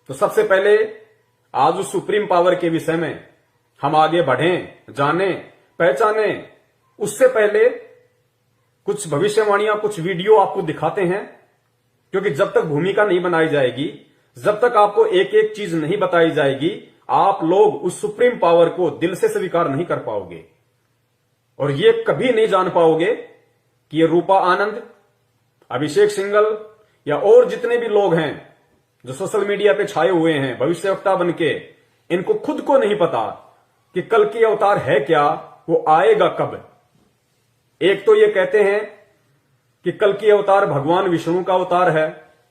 तो सबसे पहले आज उस सुप्रीम पावर के विषय में हम आगे बढ़ें, जाने, पहचाने, उससे पहले कुछ भविष्यवाणियां, कुछ वीडियो आपको दिखाते हैं। क्योंकि जब तक भूमिका नहीं बनाई जाएगी, जब तक आपको एक एक चीज नहीं बताई जाएगी, आप लोग उस सुप्रीम पावर को दिल से स्वीकार नहीं कर पाओगे और ये कभी नहीं जान पाओगे कि ये रूपा आनंद, अभिषेक सिंघल या और जितने भी लोग हैं जो सोशल मीडिया पे छाए हुए हैं भविष्यवक्ता बनके, इनको खुद को नहीं पता कि कल की अवतार है क्या, वो आएगा कब। एक तो ये कहते हैं कि कल की अवतार भगवान विष्णु का अवतार है,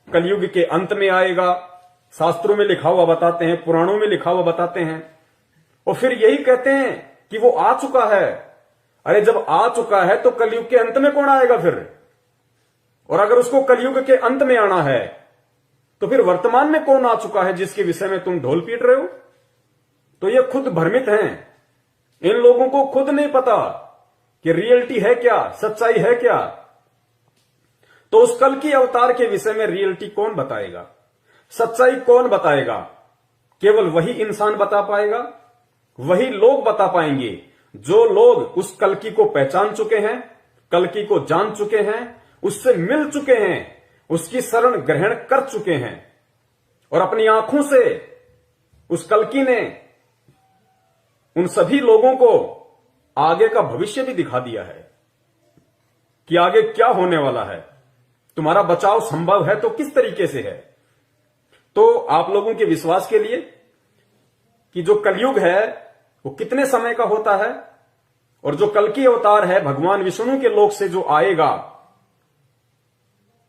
कलयुग के अंत में आएगा, शास्त्रों में लिखा हुआ बताते हैं, पुराणों में लिखा हुआ बताते हैं। और फिर यही कहते हैं कि वो आ चुका है। अरे जब आ चुका है तो कलयुग के अंत में कौन आएगा फिर? और अगर उसको कलयुग के अंत में आना है तो फिर वर्तमान में कौन आ चुका है जिसके विषय में तुम ढोल पीट रहे हो? तो ये खुद भ्रमित हैं। इन लोगों को खुद नहीं पता कि रियलिटी है क्या, सच्चाई है क्या। तो उस कल की अवतार के विषय में रियलिटी कौन बताएगा, सच्चाई कौन बताएगा? केवल वही इंसान बता पाएगा, वही लोग बता पाएंगे जो लोग उस कल्कि को पहचान चुके हैं, कल्कि को जान चुके हैं, उससे मिल चुके हैं, उसकी शरण ग्रहण कर चुके हैं और अपनी आंखों से उस कल्कि ने उन सभी लोगों को आगे का भविष्य भी दिखा दिया है कि आगे क्या होने वाला है। तुम्हारा बचाव संभव है तो किस तरीके से है। तो आप लोगों के विश्वास के लिए कि जो कलयुग है वो कितने समय का होता है और जो कल की अवतार है भगवान विष्णु के लोक से जो आएगा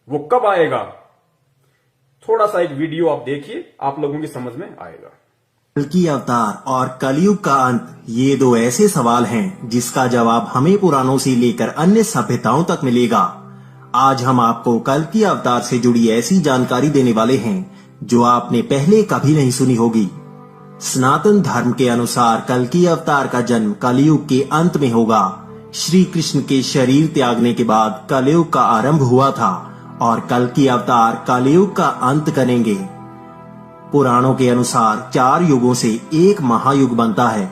वो कब आएगा, थोड़ा सा एक वीडियो आप देखिए, आप लोगों की समझ में आएगा। कल की अवतार और कलयुग का अंत, ये दो ऐसे सवाल हैं जिसका जवाब हमें पुराणों से लेकर अन्य सभ्यताओं तक मिलेगा। आज हम आपको कल की अवतार से जुड़ी ऐसी जानकारी देने वाले हैं जो आपने पहले कभी नहीं सुनी होगी। सनातन धर्म के अनुसार कल की अवतार का जन्म कलयुग के अंत में होगा। श्री कृष्ण के शरीर त्यागने के बाद कलयुग का आरंभ हुआ था और कल की अवतार कलयुग का अंत करेंगे। पुराणों के अनुसार 4 युगों से एक महायुग बनता है।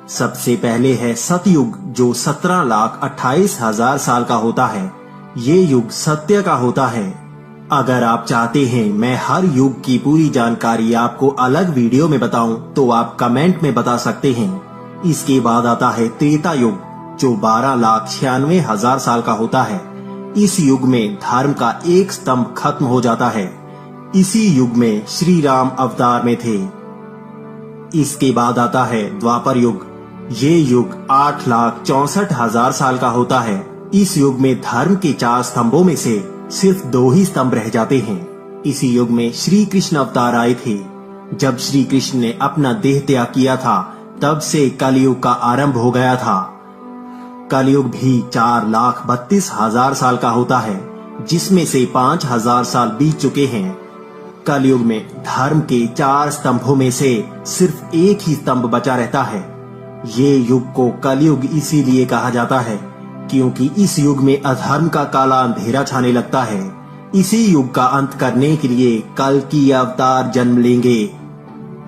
सबसे पहले है सतयुग जो 17,28,000 साल का होता है। ये युग सत्य का होता है। अगर आप चाहते हैं मैं हर युग की पूरी जानकारी आपको अलग वीडियो में बताऊं तो आप कमेंट में बता सकते हैं। इसके बाद आता है त्रेता युग जो 12,96,000 साल का होता है। इस युग में धर्म का एक स्तंभ खत्म हो जाता है। इसी युग में श्री राम अवतार में थे। इसके बाद आता है द्वापर युग। ये युग 8,64,000 साल का होता है। इस युग में धर्म के 4 स्तंभों में से सिर्फ 2 ही स्तंभ रह जाते हैं। इसी युग में श्री कृष्ण अवतार आए थे। जब श्री कृष्ण ने अपना देह त्याग किया था तब से कलयुग का आरंभ हो गया था। कलयुग भी 4,32,000 साल का होता है जिसमें से 5,000 साल बीत चुके हैं। कलयुग में धर्म के 4 स्तंभों में से सिर्फ एक ही स्तंभ बचा रहता है। ये युग को कलयुग इसीलिए कहा जाता है क्योंकि इस युग में अधर्म का काला अंधेरा छाने लगता है। इसी युग का अंत करने के लिए कल की अवतार जन्म लेंगे।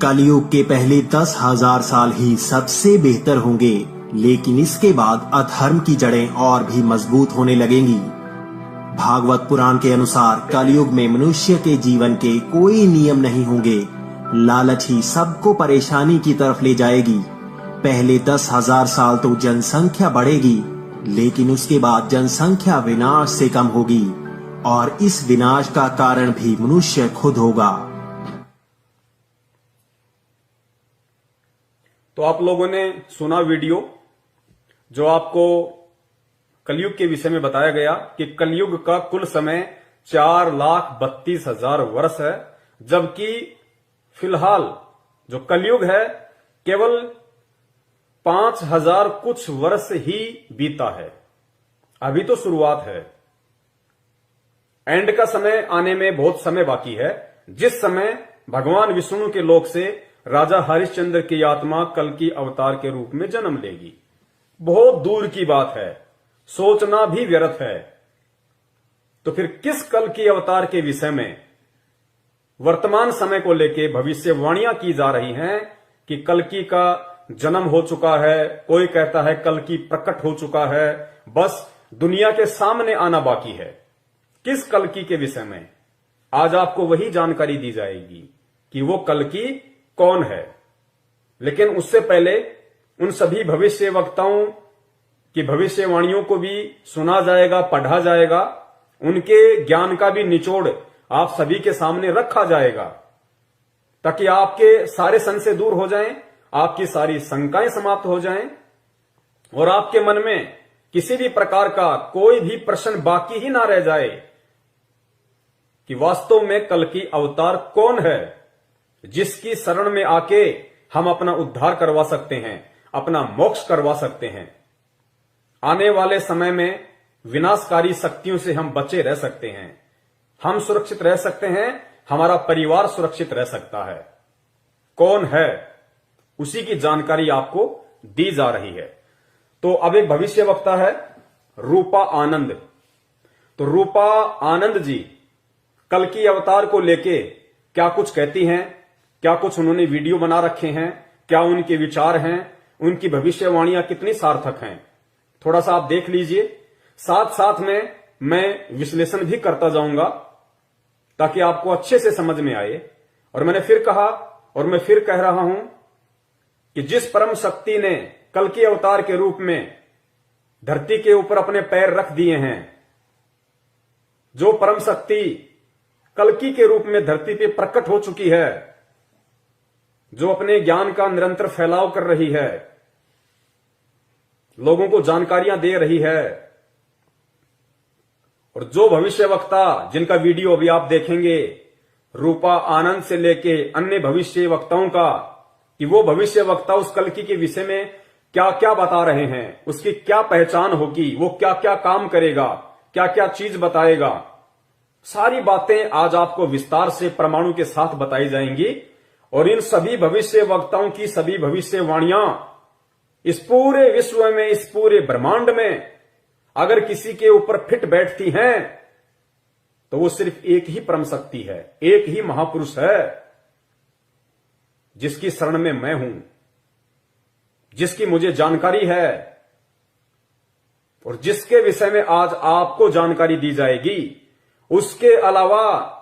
कलयुग के पहले 10,000 साल ही सबसे बेहतर होंगे, लेकिन इसके बाद अधर्म की जड़ें और भी मजबूत होने लगेंगी। भागवत पुराण के अनुसार कलयुग में मनुष्य के जीवन के कोई नियम नहीं होंगे। लालच ही सबको परेशानी की तरफ ले जाएगी। पहले 10,000 साल तो जनसंख्या बढ़ेगी, लेकिन उसके बाद जनसंख्या विनाश से कम होगी और इस विनाश का कारण भी मनुष्य खुद होगा। तो आप लोगों ने सुना वीडियो जो आपको कलयुग के विषय में बताया गया कि कलयुग का कुल समय 4,32,000 वर्ष है, जबकि फिलहाल जो कलयुग है केवल 5,000 कुछ वर्ष ही बीता है। अभी तो शुरुआत है। एंड का समय आने में बहुत समय बाकी है, जिस समय भगवान विष्णु के लोक से राजा हरिश्चंद्र की आत्मा कल की अवतार के रूप में जन्म लेगी। बहुत दूर की बात है, सोचना भी व्यर्थ है। तो फिर किस कल की अवतार के विषय में वर्तमान समय को लेके भविष्यवाणियां की जा रही हैं कि कल्कि का जन्म हो चुका है, कोई कहता है कल्कि प्रकट हो चुका है, बस दुनिया के सामने आना बाकी है। किस कल्कि के विषय में आज आपको वही जानकारी दी जाएगी कि वो कल्कि कौन है। लेकिन उससे पहले उन सभी भविष्य वक्ताओं की भविष्यवाणियों को भी सुना जाएगा, पढ़ा जाएगा, उनके ज्ञान का भी निचोड़ आप सभी के सामने रखा जाएगा, ताकि आपके सारे संशय दूर हो जाएं, आपकी सारी शंकाएं समाप्त हो जाएं और आपके मन में किसी भी प्रकार का कोई भी प्रश्न बाकी ही ना रह जाए कि वास्तव में कल्कि अवतार कौन है, जिसकी शरण में आके हम अपना उद्धार करवा सकते हैं, अपना मोक्ष करवा सकते हैं। आने वाले समय में विनाशकारी शक्तियों से हम बचे रह सकते हैं, हम सुरक्षित रह सकते हैं, हमारा परिवार सुरक्षित रह सकता है। कौन है, उसी की जानकारी आपको दी जा रही है। तो अब एक भविष्य वक्ता है रूपा आनंद। तो रूपा आनंद जी कल्कि अवतार को लेके क्या कुछ कहती हैं, क्या कुछ उन्होंने वीडियो बना रखे हैं, क्या उनके विचार हैं, उनकी भविष्यवाणियां कितनी सार्थक हैं, थोड़ा सा आप देख लीजिए। साथ साथ में मैं विश्लेषण भी करता जाऊंगा ताकि आपको अच्छे से समझ में आए। और मैंने फिर कहा और मैं फिर कह रहा हूं कि जिस परम शक्ति ने कल्कि अवतार के रूप में धरती के ऊपर अपने पैर रख दिए हैं, जो परम शक्ति कल्कि के रूप में धरती पे प्रकट हो चुकी है, जो अपने ज्ञान का निरंतर फैलाव कर रही है, लोगों को जानकारियां दे रही है, और जो भविष्य वक्ता जिनका वीडियो अभी आप देखेंगे रूपा आनंद से लेके अन्य भविष्य वक्ताओं का, कि वो भविष्य वक्ता उस कल्कि के विषय में क्या क्या बता रहे हैं, उसकी क्या पहचान होगी, वो क्या क्या काम करेगा, क्या क्या चीज बताएगा, सारी बातें आज आपको विस्तार से प्रमाणों के साथ बताई जाएंगी। और इन सभी भविष्य वक्ताओं की सभी भविष्यवाणियां इस पूरे विश्व में, इस पूरे ब्रह्मांड में अगर किसी के ऊपर फिट बैठती हैं तो वो सिर्फ एक ही परम शक्ति है, एक ही महापुरुष है, जिसकी शरण में मैं हूं, जिसकी मुझे जानकारी है और जिसके विषय में आज आपको जानकारी दी जाएगी। उसके अलावा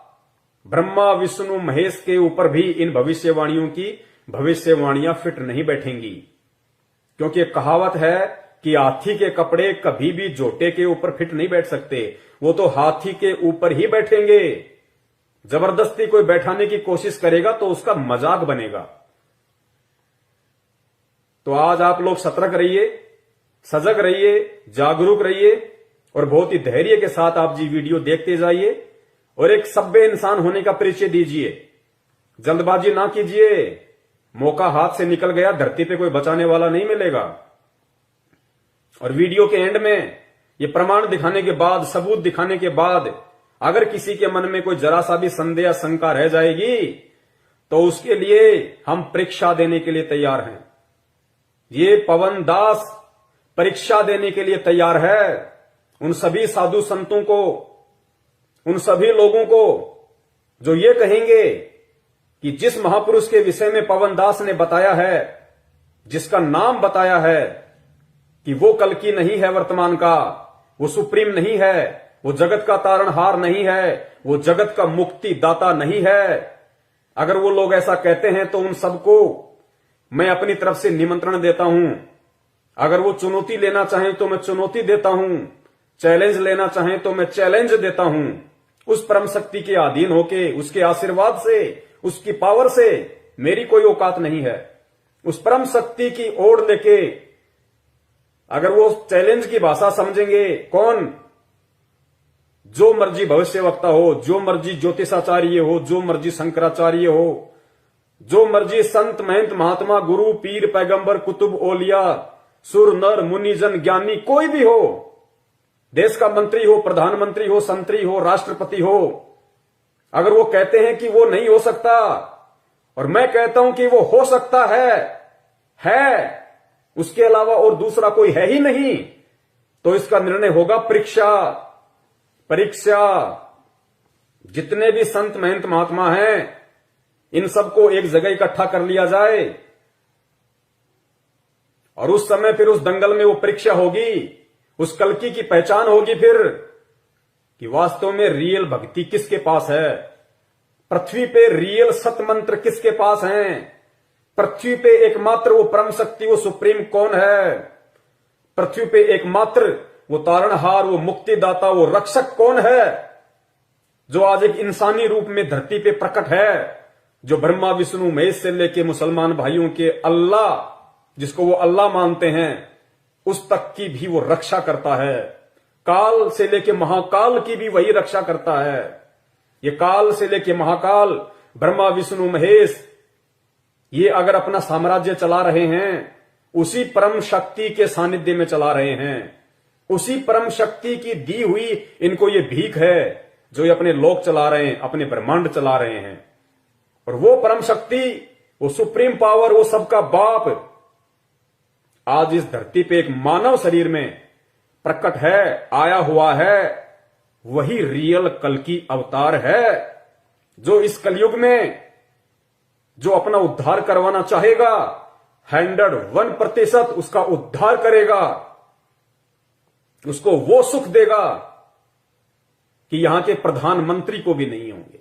ब्रह्मा विष्णु महेश के ऊपर भी इन भविष्यवाणियों की भविष्यवाणियां फिट नहीं बैठेंगी, क्योंकि एक कहावत है कि हाथी के कपड़े कभी भी जोटे के ऊपर फिट नहीं बैठ सकते, वो तो हाथी के ऊपर ही बैठेंगे। जबरदस्ती कोई बैठाने की कोशिश करेगा तो उसका मजाक बनेगा। तो आज आप लोग सतर्क रहिए, सजग रहिए, जागरूक रहिए और बहुत ही धैर्य के साथ आप जी वीडियो देखते जाइए और एक सभ्य इंसान होने का परिचय दीजिए। जल्दबाजी ना कीजिए, मौका हाथ से निकल गया, धरती पे कोई बचाने वाला नहीं मिलेगा। और वीडियो के एंड में ये प्रमाण दिखाने के बाद, सबूत दिखाने के बाद अगर किसी के मन में कोई जरा सा भी संदेह या शंका रह जाएगी तो उसके लिए हम परीक्षा देने के लिए तैयार हैं। ये पवन दास परीक्षा देने के लिए तैयार है उन सभी साधु संतों को, उन सभी लोगों को जो ये कहेंगे कि जिस महापुरुष के विषय में पवन दास ने बताया है, जिसका नाम बताया है कि वो कल्कि नहीं है वर्तमान का, वो सुप्रीम नहीं है, वो जगत का तारणहार नहीं है, वो जगत का मुक्ति दाता नहीं है, अगर वो लोग ऐसा कहते हैं तो उन सबको मैं अपनी तरफ से निमंत्रण देता हूं। अगर वो चुनौती लेना चाहें तो मैं चुनौती देता हूं, चैलेंज लेना चाहें तो मैं चैलेंज देता हूं। उस परम शक्ति के अधीन होके, उसके आशीर्वाद से, उसकी पावर से मेरी कोई औकात नहीं है। उस परम शक्ति की ओर लेके अगर वो चैलेंज की भाषा समझेंगे, कौन? जो मर्जी भविष्य वक्ता हो, जो मर्जी ज्योतिषाचार्य हो, जो मर्जी शंकराचार्य हो, जो मर्जी संत महंत महात्मा गुरु पीर पैगंबर कुतुब ओलिया सुर नर मुनिजन ज्ञानी कोई भी हो, देश का मंत्री हो, प्रधानमंत्री हो, संतरी हो, राष्ट्रपति हो, अगर वो कहते हैं कि वो नहीं हो सकता और मैं कहता हूं कि वो हो सकता है, उसके अलावा और दूसरा कोई है ही नहीं, तो इसका निर्णय होगा परीक्षा। जितने भी संत महंत महात्मा हैं, इन सबको एक जगह इकट्ठा कर लिया जाए और उस समय फिर उस दंगल में वो परीक्षा होगी, उस कल्कि की पहचान होगी फिर कि वास्तव में रियल भक्ति किसके पास है, पृथ्वी पे रियल सत मंत्र किसके पास हैं, पृथ्वी पे एकमात्र वो परम शक्ति, वो सुप्रीम कौन है, पृथ्वी पे एकमात्र वो तारणहार, वो मुक्तिदाता, वो रक्षक कौन है, जो आज एक इंसानी रूप में धरती पे प्रकट है, जो ब्रह्मा विष्णु महेश से लेके मुसलमान भाइयों के अल्लाह, जिसको वो अल्लाह मानते हैं, उस तक की भी वो रक्षा करता है। काल से लेके महाकाल की भी वही रक्षा करता है। ये काल से लेके महाकाल, ब्रह्मा विष्णु महेश, ये अगर अपना साम्राज्य चला रहे हैं, उसी परम शक्ति के सानिध्य में चला रहे हैं। उसी परम शक्ति की दी हुई इनको ये भीख है, जो ये अपने लोक चला रहे हैं, अपने ब्रह्मांड चला रहे हैं। और वो परम शक्ति, वो सुप्रीम पावर, वो सबका बाप आज इस धरती पे एक मानव शरीर में प्रकट है, आया हुआ है। वही रियल कल्कि अवतार है, जो इस कलयुग में जो अपना उद्धार करवाना चाहेगा, 101% उसका उद्धार करेगा, उसको वो सुख देगा कि यहां के प्रधानमंत्री को भी नहीं होंगे,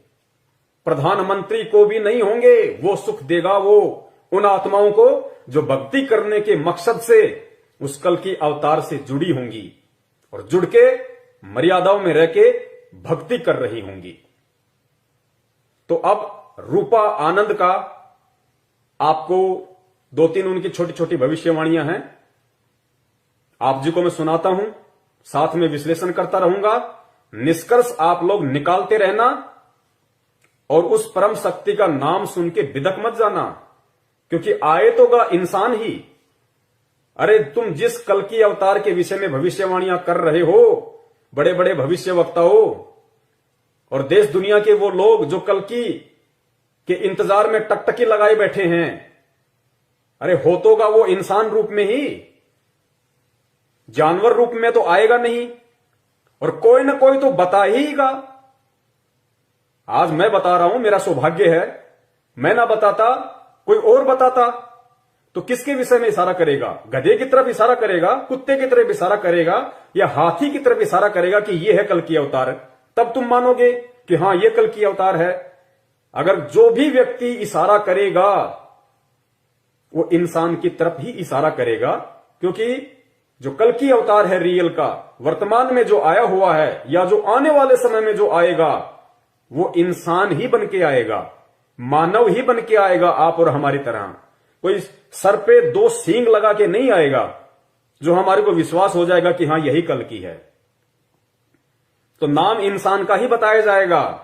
प्रधानमंत्री को भी नहीं होंगे, वो सुख देगा वो उन आत्माओं को जो भक्ति करने के मकसद से उस कल्कि अवतार से जुड़ी होंगी और जुड़ के मर्यादाओं में रह के भक्ति कर रही होंगी। तो अब रूपा आनंद का आपको 2-3 उनकी छोटी छोटी भविष्यवाणियां हैं, आप जी को मैं सुनाता हूं, साथ में विश्लेषण करता रहूंगा। निष्कर्ष आप लोग निकालते रहना और उस परम शक्ति का नाम सुन के बिदक मत जाना, क्योंकि आए तो गा इंसान ही। अरे तुम जिस कल्कि अवतार के विषय में भविष्यवाणियां कर रहे हो, बड़े बड़े भविष्य वक्ताओं और देश दुनिया के वो लोग जो कल्कि के इंतजार में टकटकी लगाए बैठे हैं, अरे हो तो गा वो इंसान रूप में ही, जानवर रूप में तो आएगा नहीं, और कोई ना कोई तो बता हीगा। आज मैं बता रहा हूं, मेरा सौभाग्य है, मैं ना बताता कोई और बताता, तो किसके विषय में इशारा करेगा? गधे की तरफ इशारा करेगा, कुत्ते की तरफ इशारा करेगा, या हाथी की तरफ इशारा करेगा कि यह है कल्कि अवतार? तब तुम मानोगे कि हां यह कल्कि अवतार है। अगर जो भी व्यक्ति इशारा करेगा वो इंसान की तरफ ही इशारा करेगा, क्योंकि जो कल्कि अवतार है रियल का, वर्तमान में जो आया हुआ है या जो आने वाले समय में जो आएगा, वो इंसान ही बन के आएगा, मानव ही बन के आएगा, आप और हमारी तरह। कोई सर पे 2 सींग लगा के नहीं आएगा जो हमारे को विश्वास हो जाएगा कि हां यही कल्कि है। तो नाम इंसान का ही बताया जाएगा।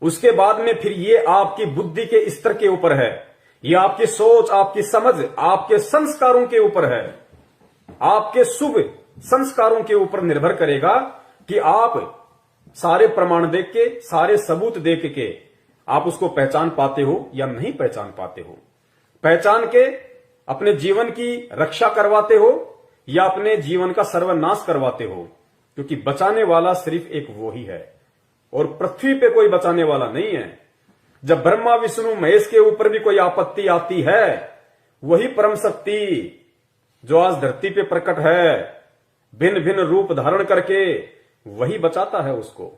उसके बाद में फिर ये आपकी बुद्धि के स्तर के ऊपर है, ये आपकी सोच, आपकी समझ, आपके संस्कारों के ऊपर है, आपके शुभ संस्कारों के ऊपर निर्भर करेगा कि आप सारे प्रमाण देख के, सारे सबूत देख के आप उसको पहचान पाते हो या नहीं पहचान पाते हो। पहचान के अपने जीवन की रक्षा करवाते हो या अपने जीवन का सर्वनाश करवाते हो, क्योंकि बचाने वाला सिर्फ एक वो ही है और पृथ्वी पे कोई बचाने वाला नहीं है। जब ब्रह्मा विष्णु महेश के ऊपर भी कोई आपत्ति आती है, वही परम शक्ति जो आज धरती पे प्रकट है, भिन्न भिन्न रूप धारण करके, वही बचाता है उसको।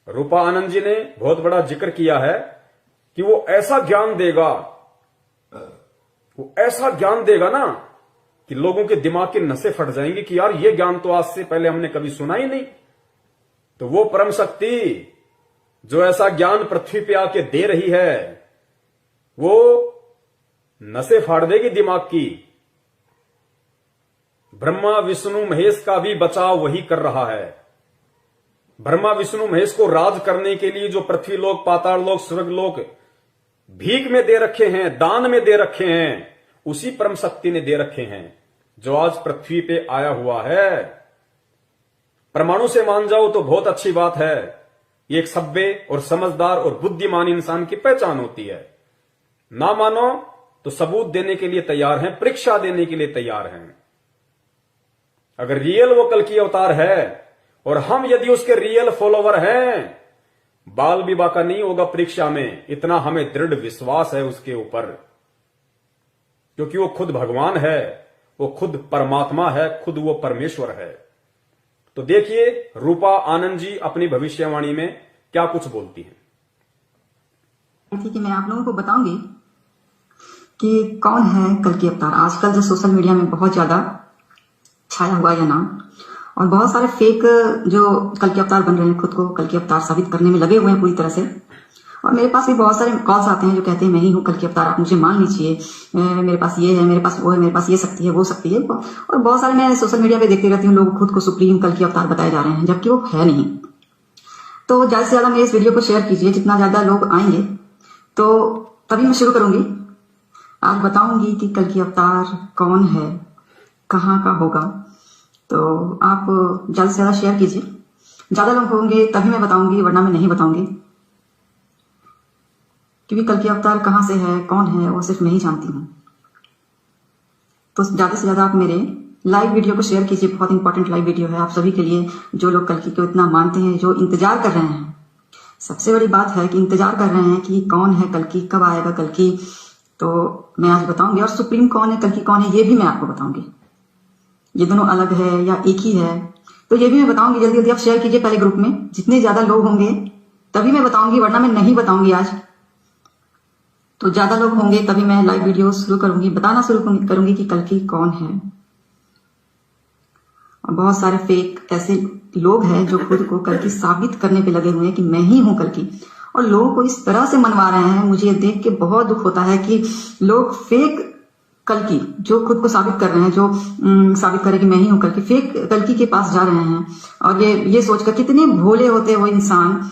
रूपा आनंद जी ने बहुत बड़ा जिक्र किया है कि वो ऐसा ज्ञान देगा, वो ऐसा ज्ञान देगा ना कि लोगों के दिमाग के नसें फट जाएंगी कि यार ये ज्ञान तो आज से पहले हमने कभी सुना ही नहीं। तो वो परम शक्ति जो ऐसा ज्ञान पृथ्वी पे आके दे रही है, वो नसें फाड़ देगी दिमाग की। ब्रह्मा विष्णु महेश का भी बचाव वही कर रहा है। ब्रह्मा विष्णु महेश को राज करने के लिए जो पृथ्वी लोक, पाताल लोक, स्वर्ग लोक भीख में दे रखे हैं, दान में दे रखे हैं, उसी परम शक्ति ने दे रखे हैं जो आज पृथ्वी पे आया हुआ है। परमाणु से मान जाओ तो बहुत अच्छी बात है, ये एक सभ्य और समझदार और बुद्धिमान इंसान की पहचान होती है। ना मानो तो सबूत देने के लिए तैयार हैं, परीक्षा देने के लिए तैयार हैं। अगर रियल वो कल्कि अवतार है, और हम यदि उसके रियल फॉलोवर हैं, बाल भी बाका नहीं होगा परीक्षा में, इतना हमें दृढ़ विश्वास है उसके ऊपर, क्योंकि वो खुद भगवान है, वो खुद परमात्मा है, खुद वो परमेश्वर है। तो देखिए रूपा आनंद जी अपनी भविष्यवाणी में क्या कुछ बोलती हैं। कि मैं आप लोगों को बताऊंगी कि कौन है कल्कि अवतार। आजकल जो सोशल मीडिया में बहुत ज्यादा छाया हुआ है नाम, और बहुत सारे फेक जो कल्कि अवतार बन रहे हैं, खुद को कल्कि अवतार साबित करने में लगे हुए हैं पूरी तरह से। और मेरे पास भी बहुत सारे कॉल्स आते हैं जो कहते हैं मैं ही हूँ कल्कि अवतार, आप मुझे मान लीजिए, मेरे पास ये है, मेरे पास वो है, मेरे पास ये शक्ति है, वो शक्ति है। और बहुत सारे मैं सोशल मीडिया पे देखती रहती हूँ, लोग खुद को सुप्रीम कल्कि अवतार बताए जा रहे हैं, जबकि वो है नहीं। तो ज्यादा से ज्यादा मेरे इस वीडियो को शेयर कीजिए, जितना ज्यादा लोग आएंगे तो तभी मैं शुरू करूंगी। आज बताऊंगी कि कल्कि अवतार कौन है, कहाँ का होगा। तो आप ज्यादा से ज्यादा शेयर कीजिए, ज्यादा लोग होंगे तभी मैं बताऊंगी, वरना मैं नहीं बताऊंगी, क्योंकि कल्कि अवतार कहाँ से है, कौन है, वो सिर्फ मैं ही जानती हूँ। तो ज्यादा से ज्यादा आप मेरे लाइव वीडियो को शेयर कीजिए, बहुत इंपॉर्टेंट लाइव वीडियो है आप सभी के लिए, जो लोग कल्कि को इतना मानते हैं, जो इंतजार कर रहे हैं। सबसे बड़ी बात है कि इंतजार कर रहे हैं कि कौन है कल्कि, कब आएगा कल्कि। तो मैं आज बताऊंगी, और सुप्रीम कौन है, कल्कि कौन है, ये भी मैं आपको बताऊंगी। ये दोनों अलग है या एक ही है, तो ये भी मैं बताऊंगी। जल्दी जल्दी आप शेयर कीजिए पहले ग्रुप में, जितने ज्यादा लोग होंगे तभी मैं बताऊंगी, वरना मैं नहीं बताऊंगी आज। तो ज्यादा लोग होंगे तभी मैं लाइव वीडियो शुरू करूंगी, बताना शुरू करूंगी कि कल्कि कौन है। और बहुत सारे फेक ऐसे लोग हैं जो खुद को कल्कि साबित करने पे लगे हुए हैं कि मैं ही हूं कल्कि, और लोगों को इस तरह से मनवा रहे हैं। मुझे ये देख के बहुत दुख होता है कि लोग फेक कल्कि जो खुद को साबित कर रहे हैं, जो साबित करे कि मैं ही हूं कल्कि, फेक कल्कि के पास जा रहे हैं। और ये सोचकर कितने भोले होते हैं वो इंसान,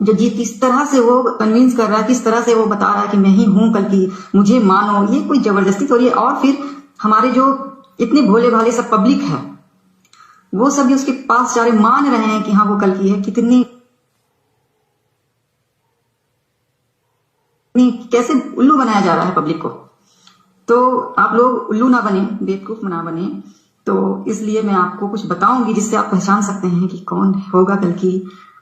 जो जी किस तरह से वो कन्विंस कर रहा है, किस तरह से वो बता रहा है कि मैं ही हूं कल्कि, मुझे मानो। ये कोई जबरदस्ती तो ये, और फिर हमारे जो इतने भोले भाले सब पब्लिक है, वो सब भी उसके पास जा रहे, मान रहे हैं कि हाँ वो कल्कि है। कितनी कैसे उल्लू बनाया जा रहा है पब्लिक को। तो आप लोग उल्लू ना बने, बेवकूफ ना बने। तो इसलिए मैं आपको कुछ बताऊंगी जिससे आप पहचान सकते हैं कि कौन होगा कल्कि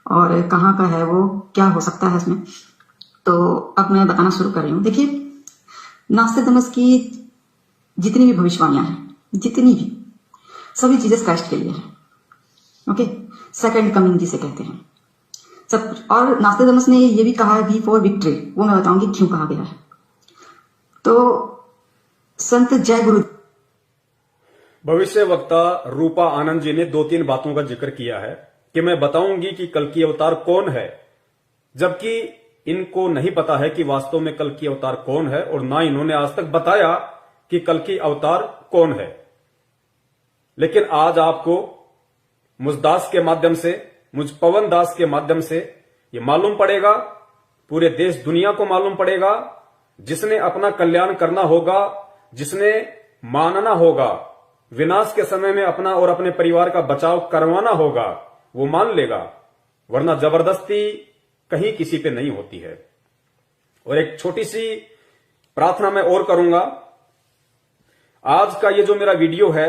और कहाँ का है वो, क्या हो सकता है इसमें। तो अब मैं बताना शुरू कर रही हूँ। देखिए, नास्तिकदमस की जितनी भी भविष्यवाणियां हैं, जितनी भी, सभी जीसस क्राइस्ट के लिए है। ओके, सेकंड कमिंग जिसे कहते हैं सब कुछ। और नास्तिकदमस ने ये भी कहा है वी फॉर विक्ट्री, वो मैं बताऊंगी क्यों कहा गया है। तो संत जय गुरु भविष्य वक्ता रूपा आनंद जी ने 2-3 बातों का जिक्र किया है कि मैं बताऊंगी कि कल्कि अवतार कौन है, जबकि इनको नहीं पता है कि वास्तव में कल्कि अवतार कौन है, और ना इन्होंने आज तक बताया कि कल्कि अवतार कौन है। लेकिन आज आपको मुझ दास के माध्यम से, मुझ पवन दास के माध्यम से ये मालूम पड़ेगा, पूरे देश दुनिया को मालूम पड़ेगा। जिसने अपना कल्याण करना होगा, जिसने मानना होगा, विनाश के समय में अपना और अपने परिवार का बचाव करवाना होगा, वो मान लेगा, वरना जबरदस्ती कहीं किसी पे नहीं होती है। और एक छोटी सी प्रार्थना मैं और करूंगा। आज का ये जो मेरा वीडियो है,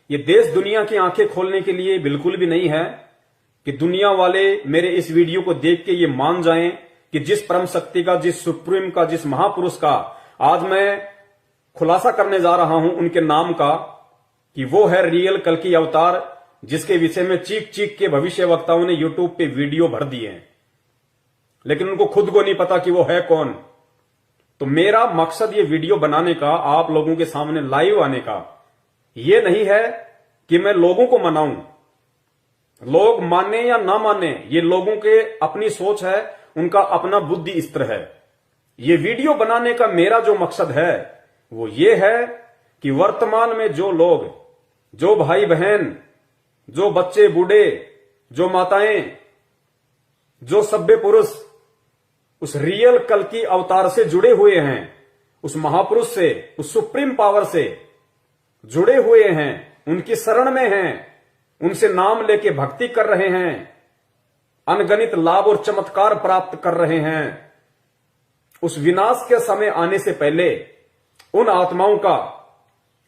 ये देश दुनिया की आंखें खोलने के लिए बिल्कुल भी नहीं है कि दुनिया वाले मेरे इस वीडियो को देख के ये मान जाएं कि जिस परम शक्ति का, जिस सुप्रीम का, जिस महापुरुष का आज मैं खुलासा करने जा रहा हूं उनके नाम का, कि वो है रियल कल्कि अवतार, जिसके विषय में चीख चीख के भविष्य वक्ताओं ने यूट्यूब पे वीडियो भर दिए हैं, लेकिन उनको खुद को नहीं पता कि वो है कौन। तो मेरा मकसद ये वीडियो बनाने का, आप लोगों के सामने लाइव आने का, ये नहीं है कि मैं लोगों को मनाऊं। लोग माने या ना माने, ये लोगों के अपनी सोच है, उनका अपना बुद्धि स्तर है। ये वीडियो बनाने का मेरा जो मकसद है वो ये है कि वर्तमान में जो लोग, जो भाई बहन, जो बच्चे बूढ़े, जो माताएं, जो सभ्य पुरुष उस रियल कल्कि अवतार से जुड़े हुए हैं, उस महापुरुष से, उस सुप्रीम पावर से जुड़े हुए हैं, उनकी शरण में हैं, उनसे नाम लेके भक्ति कर रहे हैं, अनगणित लाभ और चमत्कार प्राप्त कर रहे हैं, उस विनाश के समय आने से पहले उन आत्माओं का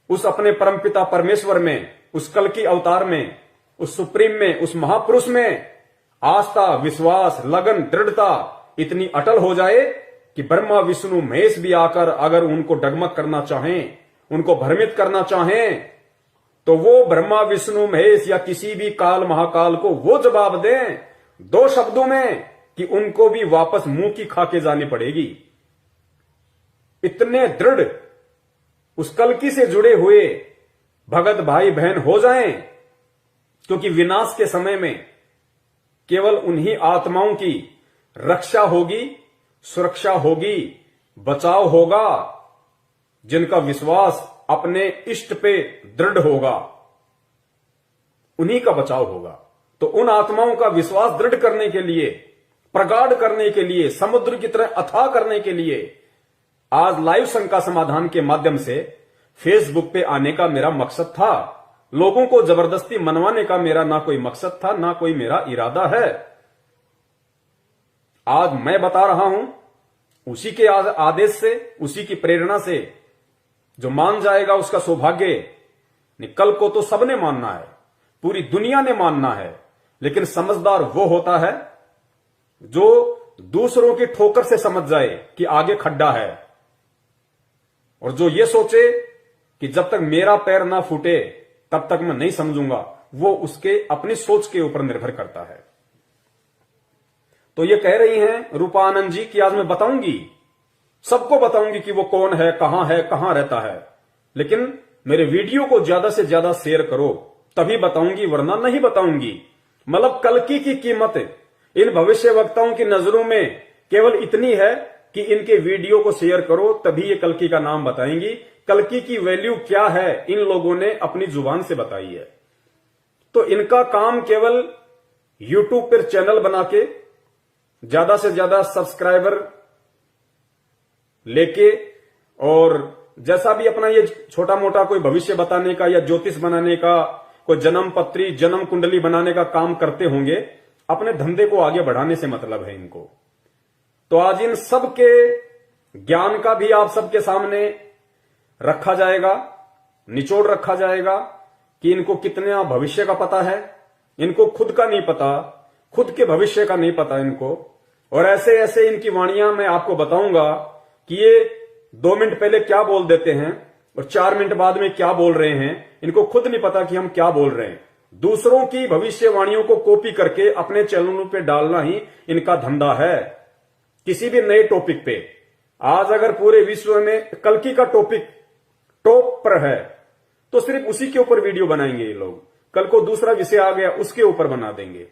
उस अपने परमपिता परमेश्वर में, उस कल्कि अवतार में उस सुप्रीम में, उस महापुरुष में आस्था, विश्वास, लगन, दृढ़ता इतनी अटल हो जाए कि ब्रह्मा विष्णु महेश भी आकर अगर उनको डगमग करना चाहें, उनको भ्रमित करना चाहें, तो वो ब्रह्मा विष्णु महेश या किसी भी काल महाकाल को वो जवाब दें 2 शब्दों में कि उनको भी वापस मुंह की खाके जानी पड़ेगी। इतने दृढ़ उस कल्कि से जुड़े हुए भगत भाई बहन हो जाएं, क्योंकि विनाश के समय में केवल उन्हीं आत्माओं की रक्षा होगी, सुरक्षा होगी, बचाव होगा जिनका विश्वास अपने इष्ट पे दृढ़ होगा, उन्हीं का बचाव होगा। तो उन आत्माओं का विश्वास दृढ़ करने के लिए, प्रगाढ़ करने के लिए, समुद्र की तरह अथाह करने के लिए आज लाइव शंका समाधान के माध्यम से फेसबुक पे आने का मेरा मकसद था। लोगों को जबरदस्ती मनवाने का मेरा ना कोई मकसद था, ना कोई मेरा इरादा है। आज मैं बता रहा हूं उसी के आदेश से, उसी की प्रेरणा से। जो मान जाएगा उसका सौभाग्य। कल को तो सबने मानना है, पूरी दुनिया ने मानना है, लेकिन समझदार वो होता है जो दूसरों की ठोकर से समझ जाए कि आगे खड्डा है, और जो ये सोचे कि जब तक मेरा पैर ना फूटे तब तक मैं नहीं समझूंगा, वो उसके अपनी सोच के ऊपर निर्भर करता है। तो ये कह रही हैं रूपा आनंद जी कि आज मैं बताऊंगी, सबको बताऊंगी कि वो कौन है, कहां रहता है, लेकिन मेरे वीडियो को ज्यादा से ज्यादा शेयर करो तभी बताऊंगी, वरना नहीं बताऊंगी। मतलब कल्कि की कीमत इन भविष्य वक्ताओं की नजरों में केवल इतनी है कि इनके वीडियो को शेयर करो तभी ये कल्कि का नाम बताएंगी। कल्कि की वैल्यू क्या है इन लोगों ने अपनी जुबान से बताई है। तो इनका काम केवल यूट्यूब पर चैनल बना के ज्यादा से ज्यादा सब्सक्राइबर लेके, और जैसा भी अपना ये छोटा मोटा कोई भविष्य बताने का या ज्योतिष बनाने का, कोई जन्म पत्री, जन्म कुंडली बनाने का काम करते होंगे, अपने धंधे को आगे बढ़ाने से मतलब है इनको। तो आज इन सब के ज्ञान का भी आप सबके सामने रखा जाएगा, निचोड़ रखा जाएगा कि इनको कितना भविष्य का पता है। इनको खुद का नहीं पता, खुद के भविष्य का नहीं पता इनको। और ऐसे ऐसे इनकी वाणियां मैं आपको बताऊंगा कि ये 2 मिनट पहले क्या बोल देते हैं और 4 मिनट बाद में क्या बोल रहे हैं। इनको खुद नहीं पता कि हम क्या बोल रहे हैं। दूसरों की भविष्यवाणियों को कॉपी करके अपने चैनलों पे डालना ही इनका धंधा है। किसी भी नए टॉपिक पे आज अगर पूरे विश्व में कल्कि का टॉपिक टॉप पर है तो सिर्फ उसी के ऊपर वीडियो बनाएंगे ये लोग। कल को दूसरा विषय आ गया उसके ऊपर बना देंगे,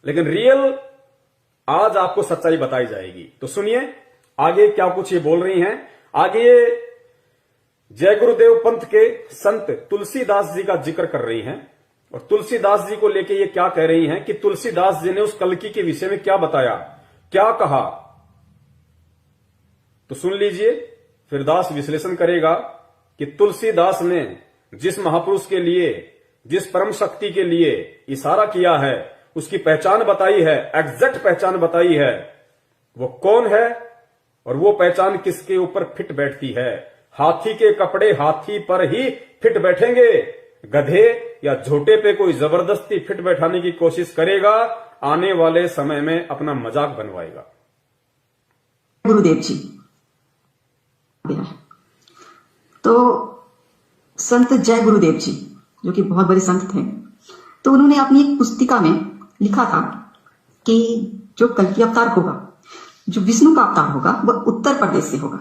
लेकिन रियल आज आपको सच्चाई बताई जाएगी। तो सुनिए आगे क्या कुछ ये बोल रही हैं। आगे ये जय गुरुदेव पंथ के संत तुलसीदास जी का जिक्र कर रही हैं, और तुलसीदास जी को लेके ये क्या कह रही हैं कि तुलसीदास जी ने उस कल्कि के विषय में क्या बताया, क्या कहा। तो सुन लीजिए, फिर दास विश्लेषण करेगा कि तुलसीदास ने जिस महापुरुष के लिए, जिस परम शक्ति के लिए इशारा किया है, उसकी पहचान बताई है, एग्जैक्ट पहचान बताई है, वो कौन है और वो पहचान किसके ऊपर फिट बैठती है। हाथी के कपड़े हाथी पर ही फिट बैठेंगे। गधे या झोटे पे कोई जबरदस्ती फिट बैठाने की कोशिश करेगा, आने वाले समय में अपना मजाक बनवाएगा। गुरुदेव जी तो संत जय गुरुदेव जी जो कि बहुत बड़े संत थे, तो उन्होंने अपनी एक पुस्तिका में लिखा था कि जो कल्कि अवतार होगा, जो विष्णु का अवतार होगा, वह उत्तर प्रदेश से होगा।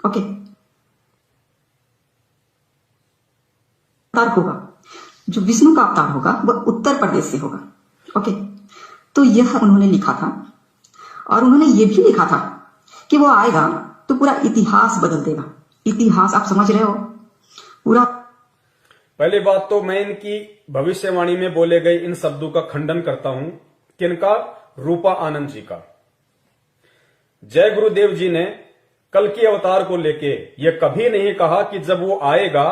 ओके, अवतार होगा, जो विष्णु का अवतार होगा वह उत्तर प्रदेश से होगा। ओके, तो यह उन्होंने लिखा था, और उन्होंने यह भी लिखा था कि वो आएगा तो पूरा इतिहास बदल देगा। इतिहास आप समझ रहे हो पूरा। पहली बात तो मैं इनकी भविष्यवाणी में बोले गए इन शब्दों का खंडन करता हूं। किनका? रूपा आनंद जी का। जय गुरुदेव जी ने कल्कि अवतार को लेके यह कभी नहीं कहा कि जब वो आएगा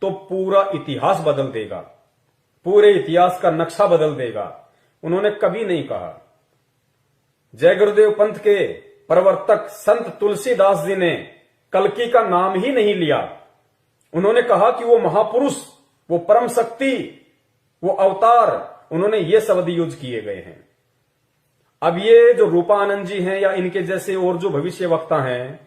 तो पूरा इतिहास बदल देगा, पूरे इतिहास का नक्शा बदल देगा। उन्होंने कभी नहीं कहा। जय गुरुदेव पंथ के प्रवर्तक संत तुलसीदास जी ने कल्कि का नाम ही नहीं लिया। उन्होंने कहा कि वो महापुरुष, वो परम शक्ति वो अवतार, उन्होंने ये शब्द यूज किए गए हैं। अब ये जो रूपानंद जी हैं या इनके जैसे और जो भविष्य वक्ता हैं,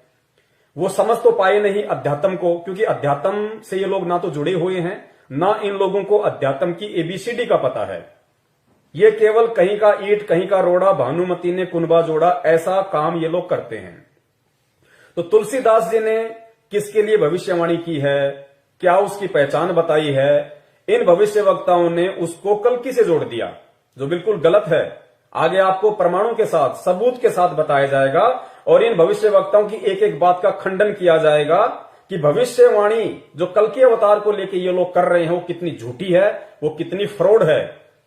वो समझ तो पाए नहीं अध्यात्म को, क्योंकि अध्यात्म से ये लोग ना तो जुड़े हुए हैं, ना इन लोगों को अध्यात्म की एबीसीडी का पता है। ये केवल कहीं का ईंट कहीं का रोड़ा, भानुमति ने कुनबा जोड़ा, ऐसा काम ये लोग करते हैं। तो तुलसीदास जी ने किसके लिए भविष्यवाणी की है, क्या उसकी पहचान बताई है, इन भविष्य वक्ताओं ने उसको कल्कि से जोड़ दिया, जो बिल्कुल गलत है। आगे आपको प्रमाणों के साथ, सबूत के साथ बताया जाएगा और इन भविष्य वक्ताओं की एक एक बात का खंडन किया जाएगा कि भविष्यवाणी जो कल्कि अवतार को लेकर ये लोग कर रहे हैं वो कितनी झूठी है, वो कितनी फ्रॉड है,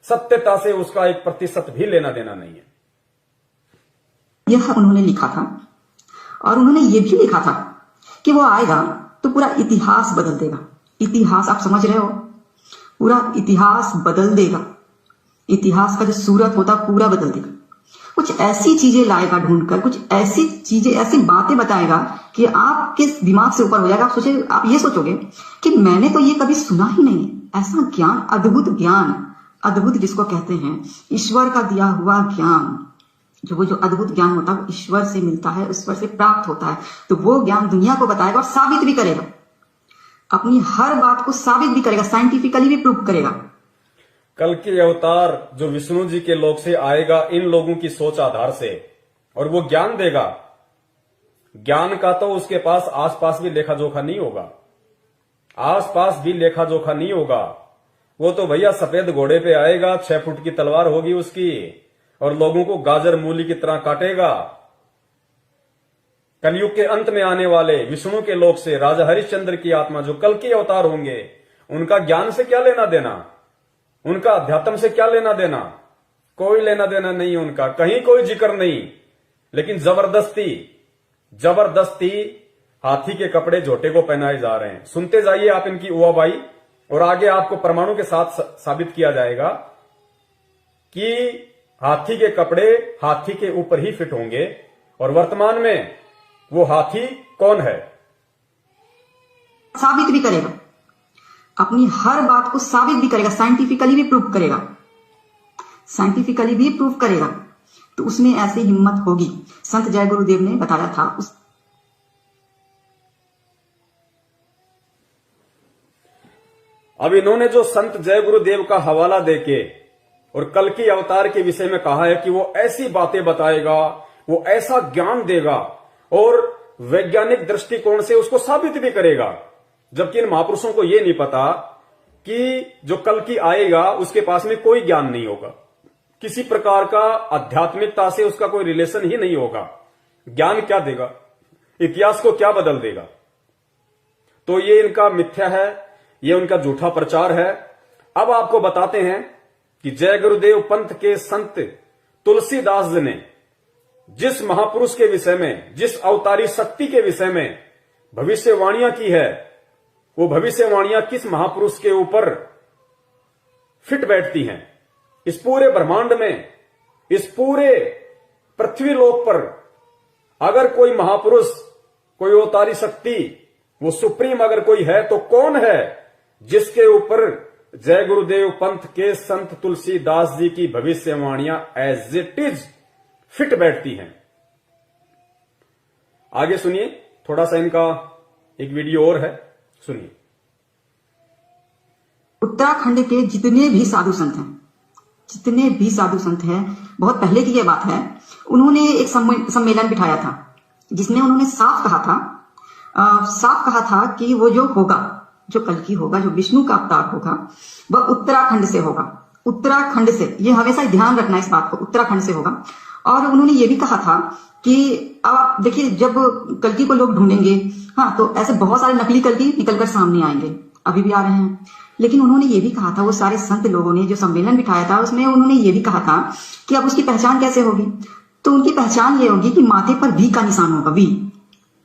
सत्यता से उसका 1% भी लेना देना नहीं है। यह उन्होंने लिखा था और उन्होंने ये भी लिखा था कि वो आएगा तो पूरा इतिहास बदल देगा। इतिहास आप समझ रहे हो, पूरा इतिहास बदल देगा। इतिहास का जो सूरत होता पूरा बदल देगा। कुछ ऐसी चीजें लाएगा ढूंढकर, कुछ ऐसी चीजें, ऐसी बातें बताएगा कि आपके दिमाग से ऊपर हो जाएगा। आप ये सोचोगे कि मैंने तो ये कभी सुना ही नहीं। ऐसा ज्ञान, अद्भुत ज्ञान, अद्भुत जिसको कहते हैं ईश्वर का दिया हुआ ज्ञान, जो अद्भुत ज्ञान होता है वो ईश्वर से मिलता है, ईश्वर से प्राप्त होता है। तो वो ज्ञान दुनिया को बताएगा और साबित भी करेगा, अपनी हर बात को साबित भी करेगा, साइंटिफिकली भी प्रूव करेगा। कल्कि अवतार जो विष्णु जी के लोक से आएगा इन लोगों की सोच आधार से, और वो ज्ञान देगा। ज्ञान का तो उसके पास आसपास भी लेखा जोखा नहीं होगा, आसपास भी लेखा जोखा नहीं होगा। वो तो भैया सफेद घोड़े पे आएगा, 6 फुट की तलवार होगी उसकी, और लोगों को गाजर मूली की तरह काटेगा। कलयुग के अंत में आने वाले विष्णु के लोक से राजा हरिश्चंद्र की आत्मा जो कल्कि अवतार होंगे, उनका ज्ञान से क्या लेना देना, उनका अध्यात्म से क्या लेना देना, कोई लेना देना नहीं उनका, कहीं कोई जिक्र नहीं। लेकिन जबरदस्ती हाथी के कपड़े झोटे को पहनाए जा रहे हैं। सुनते जाइए आप इनकी उवाबाई, और आगे आपको प्रमाणों के साथ साबित किया जाएगा कि हाथी के कपड़े हाथी के ऊपर ही फिट होंगे, और वर्तमान में वो हाथी कौन है साबित भी करेगा, अपनी हर बात को साबित भी करेगा, साइंटिफिकली भी प्रूव करेगा, साइंटिफिकली भी प्रूव करेगा। तो उसमें ऐसी हिम्मत होगी। संत जय गुरुदेव ने बताया था अब इन्होंने जो संत जय गुरुदेव का हवाला देके और कल्कि अवतार के विषय में कहा है कि वो ऐसी बातें बताएगा, वो ऐसा ज्ञान देगा और वैज्ञानिक दृष्टिकोण से उसको साबित भी करेगा, जबकि इन महापुरुषों को यह नहीं पता कि जो कल्कि आएगा उसके पास में कोई ज्ञान नहीं होगा, किसी प्रकार का आध्यात्मिकता से उसका कोई रिलेशन ही नहीं होगा। ज्ञान क्या देगा, इतिहास को क्या बदल देगा। तो ये इनका मिथ्या है, ये उनका झूठा प्रचार है। अब आपको बताते हैं कि जय गुरुदेव पंथ के संत तुलसीदास जी ने जिस महापुरुष के विषय में, जिस अवतारी शक्ति के विषय में भविष्यवाणियां की है, वो भविष्यवाणियां किस महापुरुष के ऊपर फिट बैठती हैं। इस पूरे ब्रह्मांड में, इस पूरे पृथ्वी लोक पर अगर कोई महापुरुष, कोई अवतारी शक्ति, वो सुप्रीम अगर कोई है तो कौन है जिसके ऊपर जय गुरुदेव पंथ के संत तुलसीदास जी की भविष्यवाणियां एज इट इज फिट बैठती हैं। आगे सुनिए, थोड़ा सा इनका एक वीडियो और है, सुनिए। उत्तराखंड के जितने भी साधु संत हैं, जितने भी साधु संत हैं, बहुत पहले की यह बात है, उन्होंने एक सम्मेलन बिठाया था जिसमें उन्होंने साफ कहा था कि वो जो होगा, जो कल्कि होगा, जो विष्णु का अवतार होगा, वह उत्तराखंड से होगा। उत्तराखंड से, ये हमेशा ध्यान रखना इस बात को, उत्तराखंड से होगा। और उन्होंने ये भी कहा था कि अब आप देखिए, जब कल्कि को लोग ढूंढेंगे, हाँ, तो ऐसे बहुत सारे नकली कल्कि निकलकर सामने आएंगे, अभी भी आ रहे हैं। लेकिन उन्होंने ये भी कहा था, वो सारे संत लोगों ने जो सम्मेलन बिठाया था उसमें उन्होंने ये भी कहा था कि अब उसकी पहचान कैसे होगी। तो उनकी पहचान ये होगी कि माथे पर वी का निशान होगा, वी,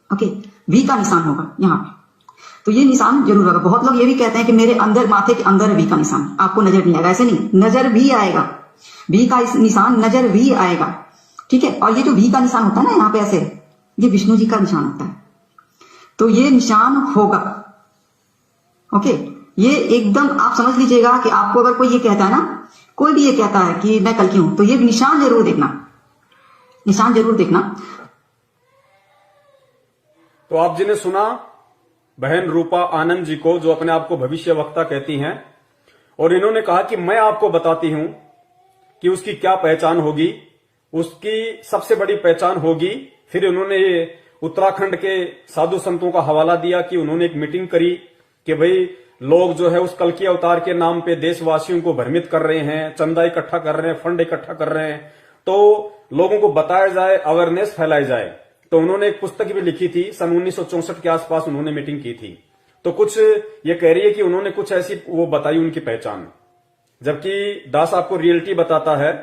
ओके, वी का निशान होगा यहाँ पे। तो ये निशान जरूर होगा। बहुत लोग ये भी कहते हैं कि मेरे अंदर, माथे के अंदर वी का निशान आपको नजर नहीं आएगा। ऐसे नहीं, नजर भी आएगा, वी का निशान नजर भी आएगा, ठीक है। और ये जो वी का निशान होता है ना यहाँ पे ऐसे, ये विष्णु जी का निशान होता है। तो ये निशान होगा, ओके, ये एकदम आप समझ लीजिएगा कि आपको अगर कोई ये कहता है ना, कोई भी ये कहता है कि मैं कल्कि हूं, तो ये निशान जरूर देखना, निशान जरूर देखना। तो आप जिन्हें सुना बहन रूपा आनंद जी को, जो अपने आप को भविष्य वक्ता कहती हैं, और इन्होंने कहा कि मैं आपको बताती हूं कि उसकी क्या पहचान होगी। उसकी सबसे बड़ी पहचान होगी, फिर उन्होंने ये उत्तराखंड के साधु संतों का हवाला दिया कि उन्होंने एक मीटिंग करी कि भाई लोग जो है उस कल्कि अवतार के नाम पे देशवासियों को भ्रमित कर रहे हैं, चंदा इकट्ठा कर रहे हैं, फंड इकट्ठा कर रहे हैं, तो लोगों को बताया जाए, अवेयरनेस फैलाई जाए। तो उन्होंने एक पुस्तक भी लिखी थी, सन 1964 के आसपास उन्होंने मीटिंग की थी। तो कुछ ये कह रही है कि उन्होंने कुछ ऐसी वो बताई उनकी पहचान, जबकि दास आपको रियलिटी बताता है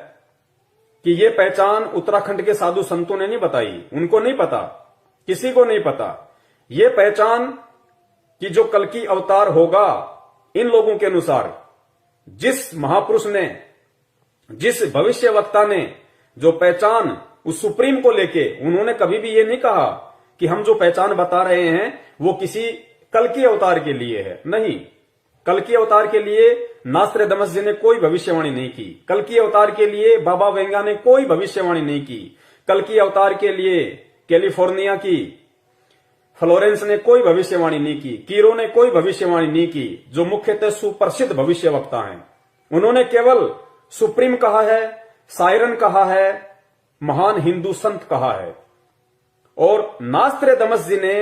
कि ये पहचान उत्तराखंड के साधु संतों ने नहीं बताई, उनको नहीं पता, किसी को नहीं पता। ये पहचान कि जो कल्कि अवतार होगा, इन लोगों के अनुसार जिस महापुरुष ने, जिस भविष्यवक्ता ने जो पहचान उस सुप्रीम को लेके, उन्होंने कभी भी ये नहीं कहा कि हम जो पहचान बता रहे हैं वो किसी कल्कि अवतार के लिए है। नहीं, कल्कि अवतार के लिए नास्ट्रेडमस जी ने कोई भविष्यवाणी नहीं की, कल्कि अवतार के लिए बाबा वेंगा ने कोई भविष्यवाणी नहीं की, कल्कि अवतार के लिए कैलिफोर्निया की फ्लोरेंस ने कोई भविष्यवाणी नहीं की, कीरो ने कोई भविष्यवाणी नहीं की, जो मुख्यतः सुप्रसिद्ध भविष्यवक्ता हैं। उन्होंने केवल सुप्रीम कहा है, सायरन कहा है, महान हिंदू संत कहा है। और नास्ट्रेडमस जी ने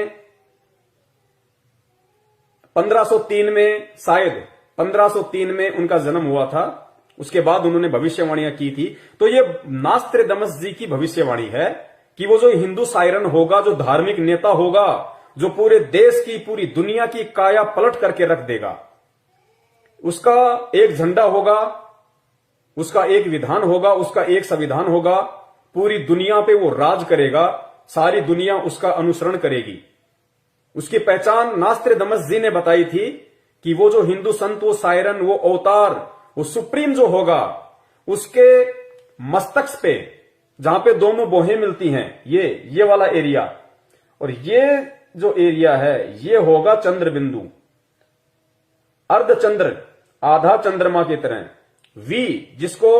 1503 में, शायद 1503 में उनका जन्म हुआ था, उसके बाद उन्होंने भविष्यवाणियां की थी। तो ये नास्ट्रेडमस जी की भविष्यवाणी है कि वो जो हिंदू सायरन होगा, जो धार्मिक नेता होगा, जो पूरे देश की, पूरी दुनिया की काया पलट करके रख देगा, उसका एक झंडा होगा, उसका एक विधान होगा, उसका एक संविधान होगा, पूरी दुनिया पे वो राज करेगा, सारी दुनिया उसका अनुसरण करेगी। उसकी पहचान नास्ट्रेडमस जी ने बताई थी कि वो जो हिंदू संत, वो सायरन, वो अवतार, वो सुप्रीम जो होगा, उसके मस्तक पे जहां पे दोनों बोहें मिलती हैं, ये वाला एरिया, और ये जो एरिया है ये होगा चंद्र बिंदु, अर्धचंद्र, आधा चंद्रमा की तरह। वी, जिसको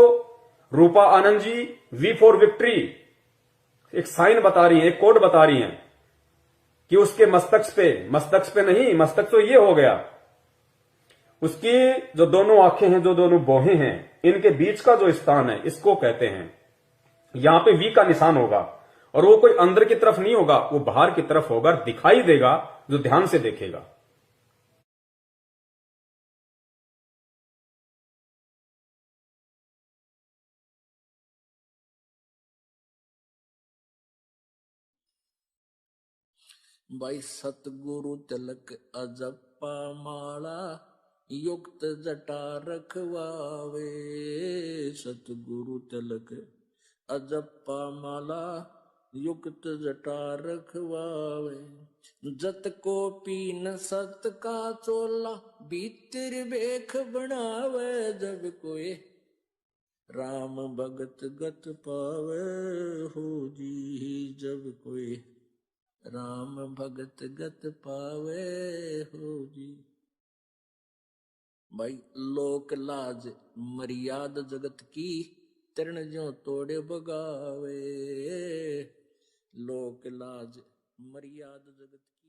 रूपा Anand ji we for victory एक साइन बता रही है, एक कोड बता रही हैं कि उसके मस्तक पे नहीं, मस्तक तो ये हो गया, उसकी जो दोनों आंखें हैं, जो दोनों बोहें हैं, इनके बीच का जो स्थान है, इसको कहते हैं। यहां पे वी का निशान होगा, और वो कोई अंदर की तरफ नहीं होगा, वो बाहर की तरफ होगा, दिखाई देगा जो ध्यान से देखेगा। भाई सतगुरु तिलक अजप्पा माला युक्त जटा रखवावे। सतगुरु तिलक अजप्पा माला युक्त जटा रखवावे। जत को पीन सत का चोला भीतर बेख बनावे। जब कोई राम भगत गत पावे हो जी। जब कोई राम भगत गत पावे हो जी। भाई लोक लाज मर्याद जगत की तरण जो तोड़े बगावे। लोक लाज मर्याद जगत